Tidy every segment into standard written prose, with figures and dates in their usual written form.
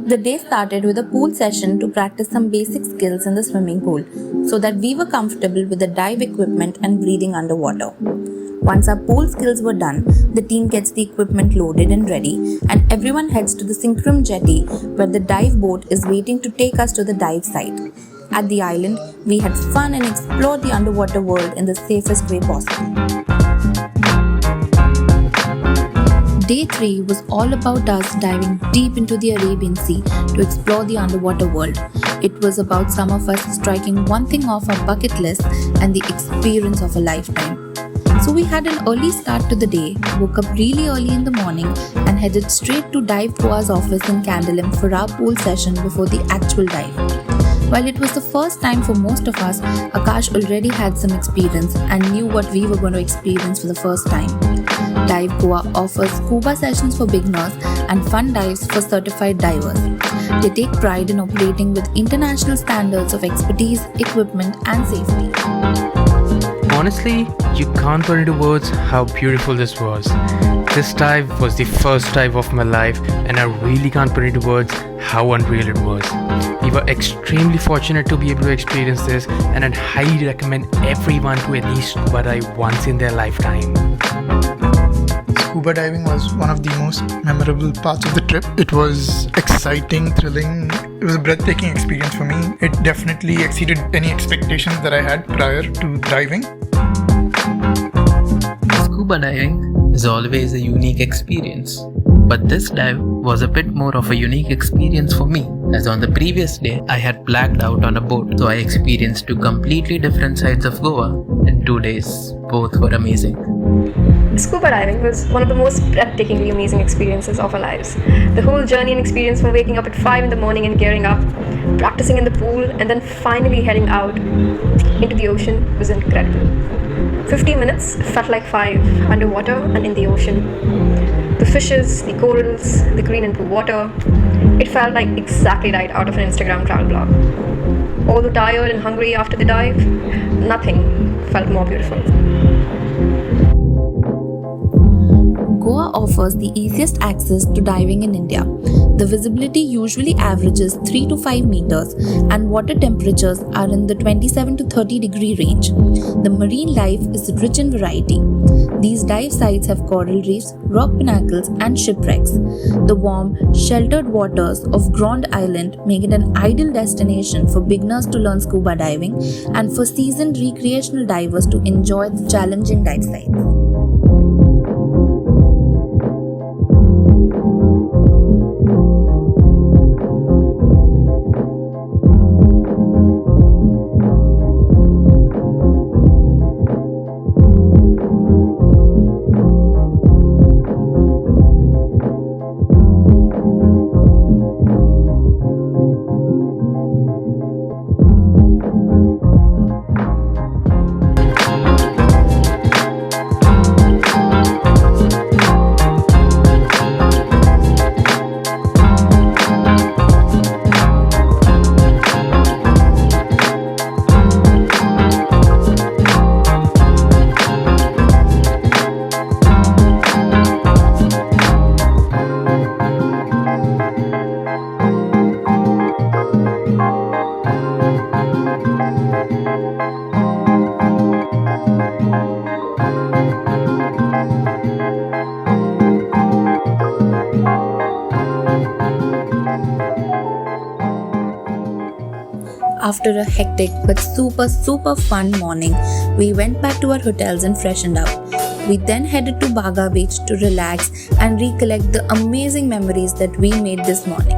The day started with a pool session to practice some basic skills in the swimming pool so that we were comfortable with the dive equipment and breathing underwater. Once our pool skills were done, the team gets the equipment loaded and ready, and everyone heads to the Synchrom jetty where the dive boat is waiting to take us to the dive site. At the island, we had fun and explored the underwater world in the safest way possible. Day 3 was all about us diving deep into the Arabian Sea to explore the underwater world. It was about some of us striking one thing off our bucket list and the experience of a lifetime. So we had an early start to the day, woke up really early in the morning and headed straight to DiveGoa's office in Candolim for our pool session before the actual dive. While it was the first time for most of us, Akash already had some experience and knew what we were going to experience for the first time. DiveGoa offers scuba sessions for beginners and fun dives for certified divers. They take pride in operating with international standards of expertise, equipment and safety. Honestly, you can't put into words how beautiful this was. This dive was the first dive of my life and I really can't put into words how unreal it was. We were extremely fortunate to be able to experience this and I'd highly recommend everyone to at least scuba dive once in their lifetime. Scuba diving was one of the most memorable parts of the trip. It was exciting, thrilling. It was a breathtaking experience for me. It definitely exceeded any expectations that I had prior to diving. Scuba diving is always a unique experience, but this dive was a bit more of a unique experience for me, as on the previous day I had blacked out on a boat, so I experienced two completely different sides of Goa in 2 days. Both were amazing. Scuba diving was one of the most breathtakingly amazing experiences of our lives. The whole journey and experience from waking up at 5 in the morning and gearing up, practicing in the pool, and then finally heading out into the ocean was incredible. 50 minutes felt like 5 underwater and in the ocean. The fishes, the corals, the green and blue water, it felt like exactly right out of an Instagram travel blog. Although tired and hungry after the dive, nothing felt more beautiful. Goa offers the easiest access to diving in India. The visibility usually averages 3 to 5 meters and water temperatures are in the 27 to 30 degree range. The marine life is rich in variety. These dive sites have coral reefs, rock pinnacles and shipwrecks. The warm, sheltered waters of Grande Island make it an ideal destination for beginners to learn scuba diving and for seasoned recreational divers to enjoy the challenging dive sites. After a hectic but super fun morning, we went back to our hotels and freshened up. We then headed to Goa Beach to relax and recollect the amazing memories that we made this morning.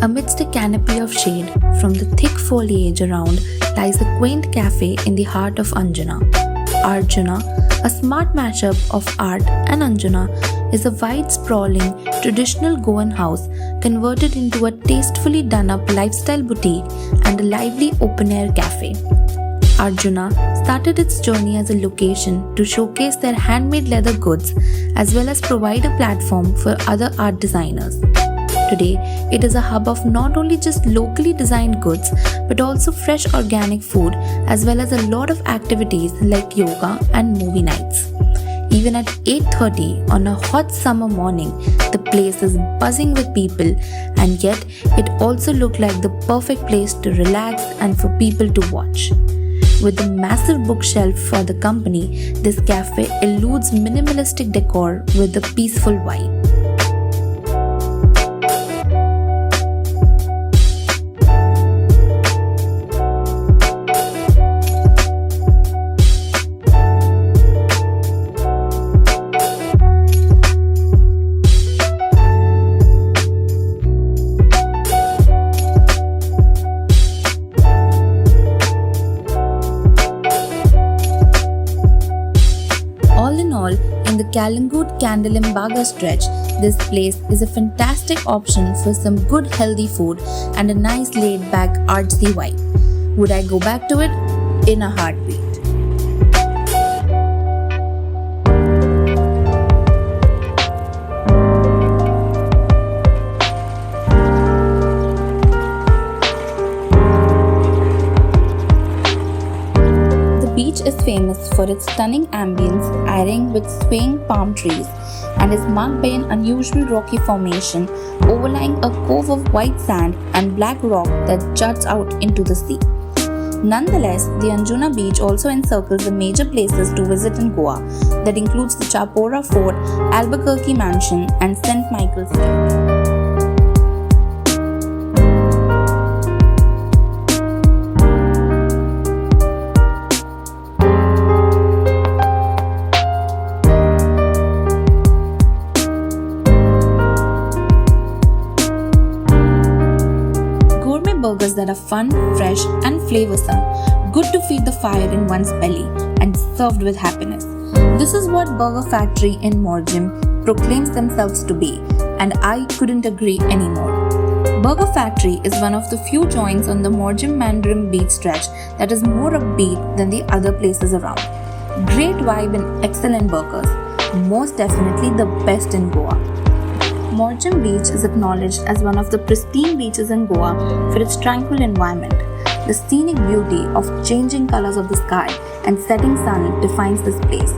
Amidst a canopy of shade from the thick foliage around lies a quaint cafe in the heart of Artjuna. Artjuna, a smart mashup of art and Arjuna, is a wide sprawling traditional Goan house converted into a tastefully done up lifestyle boutique and a lively open air cafe. Artjuna started its journey as a location to showcase their handmade leather goods as well as provide a platform for other art designers. Today, it is a hub of not only just locally designed goods but also fresh organic food as well as a lot of activities like yoga and movie nights. Even at 8:30 on a hot summer morning, the place is buzzing with people, and yet it also looked like the perfect place to relax and for people to watch. With a massive bookshelf for the company, this cafe eludes minimalistic decor with a peaceful vibe. In the Candolim Baga stretch, this place is a fantastic option for some good healthy food and a nice laid back artsy vibe. Would I go back to it? In a heartbeat. The beach is famous for its stunning ambience, airing with swaying palm trees, and is marked by an unusual rocky formation overlying a cove of white sand and black rock that juts out into the sea. Nonetheless, the Artjuna beach also encircles the major places to visit in Goa that includes the Chapora Fort, Albuquerque Mansion, and St. Michael's Church. Burgers that are fun, fresh, and flavorsome, good to feed the fire in one's belly, and served with happiness. This is what Burger Factory in Morjim proclaims themselves to be, and I couldn't agree anymore. Burger Factory is one of the few joints on the Morjim Mandrim beach stretch that is more upbeat than the other places around. Great vibe and excellent burgers, most definitely the best in Goa. Morjim Beach is acknowledged as one of the pristine beaches in Goa for its tranquil environment. The scenic beauty of changing colors of the sky and setting sun defines this place.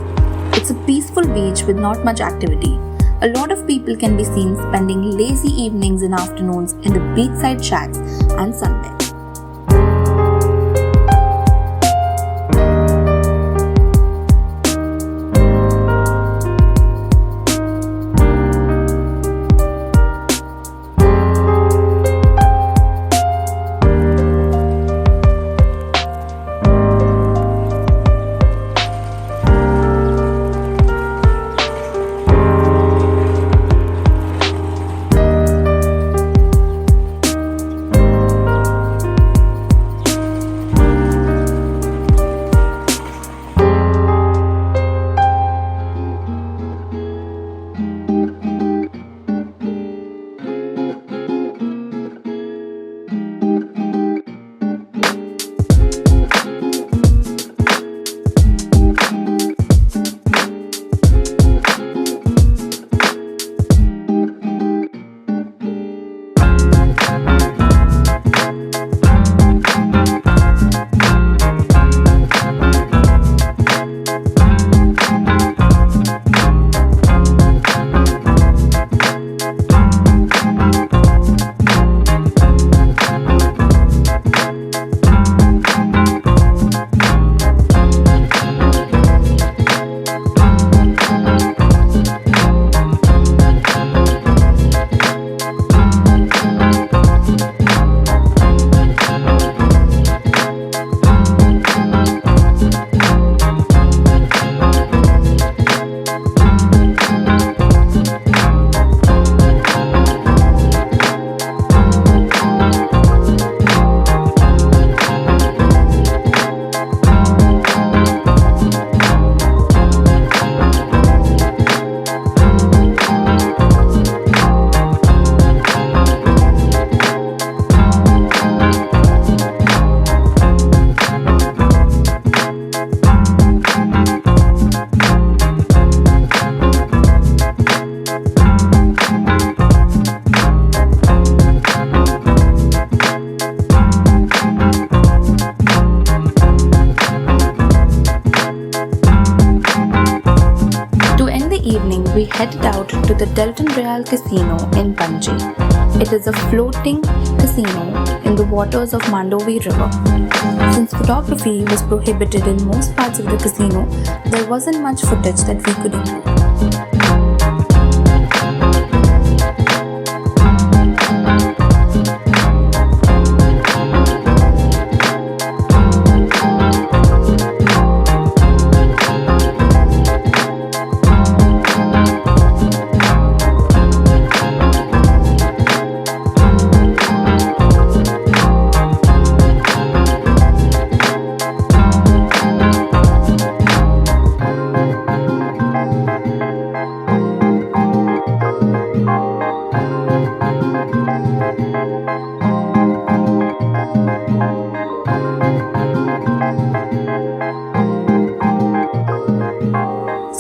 It's a peaceful beach with not much activity. A lot of people can be seen spending lazy evenings and afternoons in the beachside shacks and sunbeds. we headed out to the Delton Real Casino in Panji. It is a floating casino in the waters of Mandovi River. Since photography was prohibited in most parts of the casino, there wasn't much footage that we could include.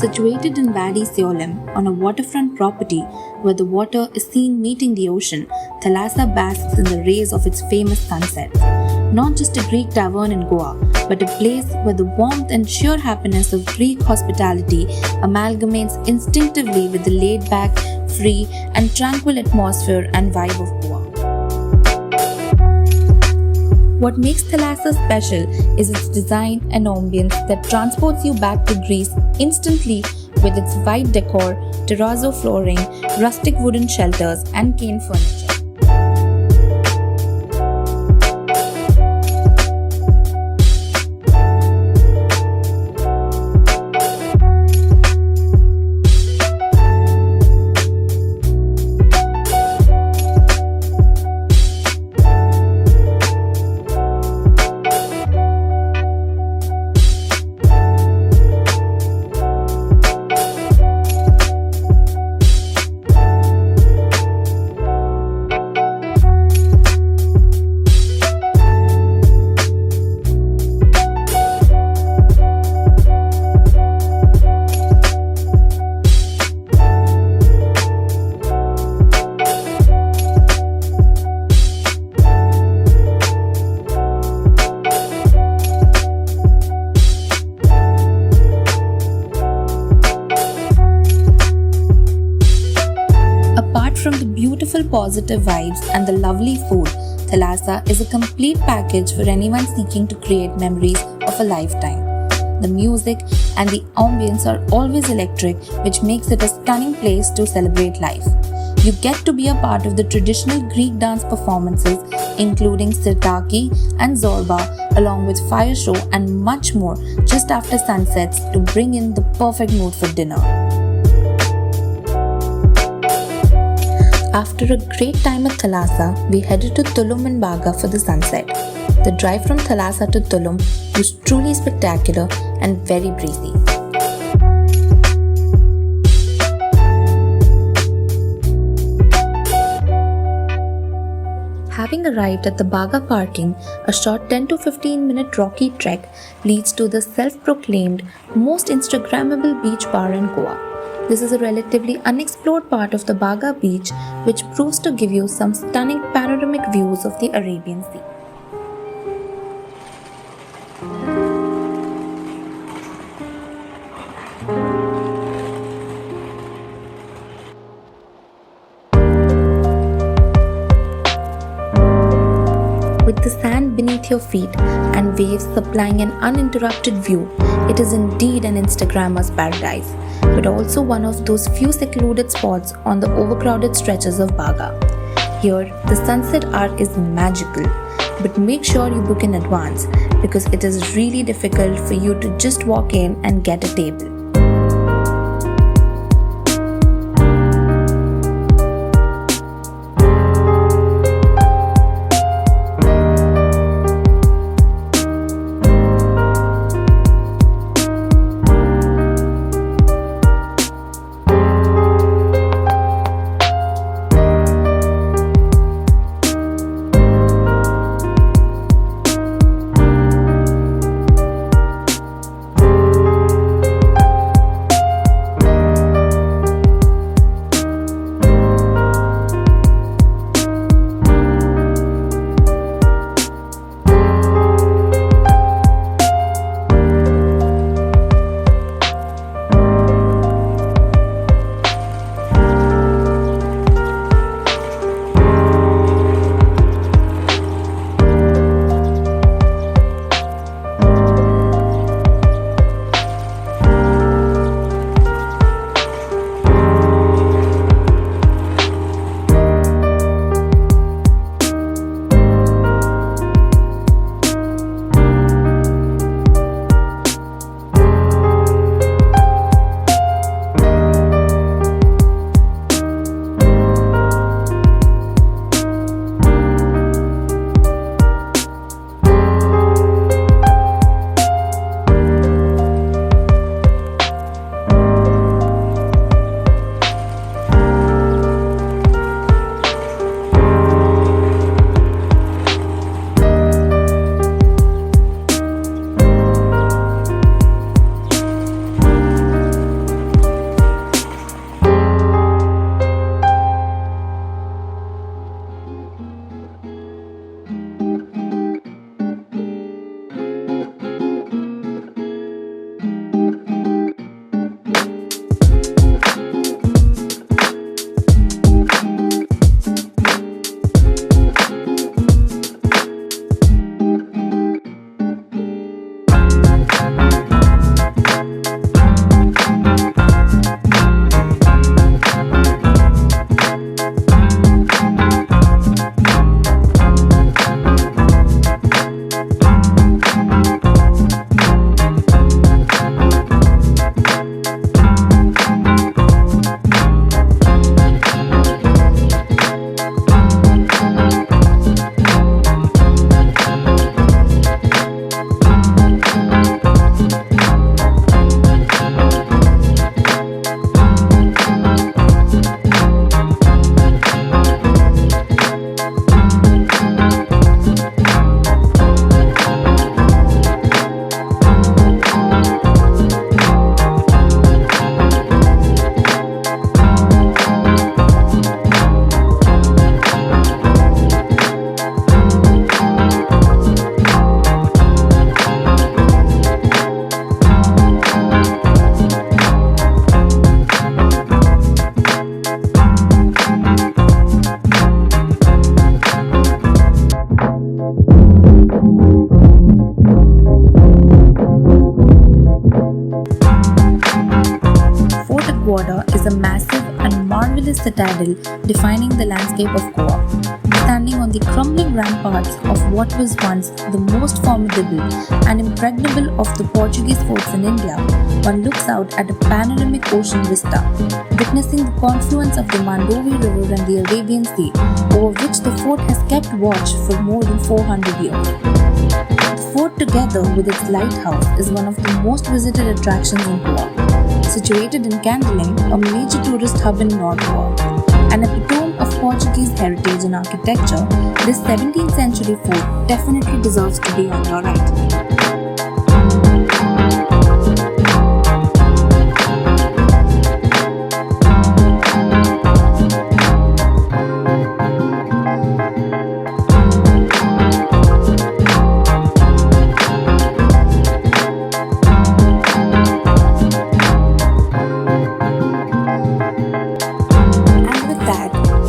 Situated in Wadi Seolim, on a waterfront property where the water is seen meeting the ocean, Thalassa basks in the rays of its famous sunsets. Not just a Greek tavern in Goa, but a place where the warmth and sheer happiness of Greek hospitality amalgamates instinctively with the laid-back, free and tranquil atmosphere and vibe of Goa. What makes Thalassa special is its design and ambience that transports you back to Greece instantly with its white decor, terrazzo flooring, rustic wooden shelters and cane furniture. From the beautiful positive vibes and the lovely food, Thalassa is a complete package for anyone seeking to create memories of a lifetime. The music and the ambience are always electric, which makes it a stunning place to celebrate life. You get to be a part of the traditional Greek dance performances, including sirtaki and zorba, along with fire show and much more just after sunsets to bring in the perfect mood for dinner. After a great time at Thalassa, we headed to Tulum and Baga for the sunset. The drive from Thalassa to Tulum was truly spectacular and very breezy. Having arrived at the Baga parking, a short 10 to 15 minute rocky trek leads to the self-proclaimed most Instagrammable beach bar in Goa. This is a relatively unexplored part of the Baga beach, which proves to give you some stunning panoramic views of the Arabian Sea. With the sand beneath your feet and waves supplying an uninterrupted view, it is indeed an Instagrammer's paradise, but also one of those few secluded spots on the overcrowded stretches of Baga. Here, the sunset art is magical, but make sure you book in advance because it is really difficult for you to just walk in and get a table. Angeles citadel defining the landscape of Goa. Standing on the crumbling ramparts of what was once the most formidable and impregnable of the Portuguese forts in India, one looks out at a panoramic ocean vista, witnessing the confluence of the Mandovi River and the Arabian Sea, over which the fort has kept watch for more than 400 years. The fort, together with its lighthouse, is one of the most visited attractions in Goa. Situated in Candolim, a major tourist hub in North Goa, an epitome of Portuguese heritage and architecture, this 17th century fort definitely deserves to be on your right.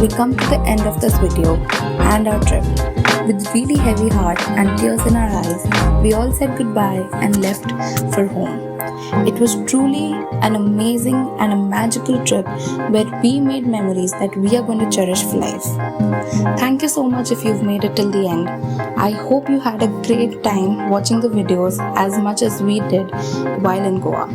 We come to the end of this video and our trip. With really heavy heart and tears in our eyes, we all said goodbye and left for home. It was truly an amazing and a magical trip where we made memories that we are going to cherish for life. Thank you so much if you've made it till the end. I hope you had a great time watching the videos as much as we did while in Goa.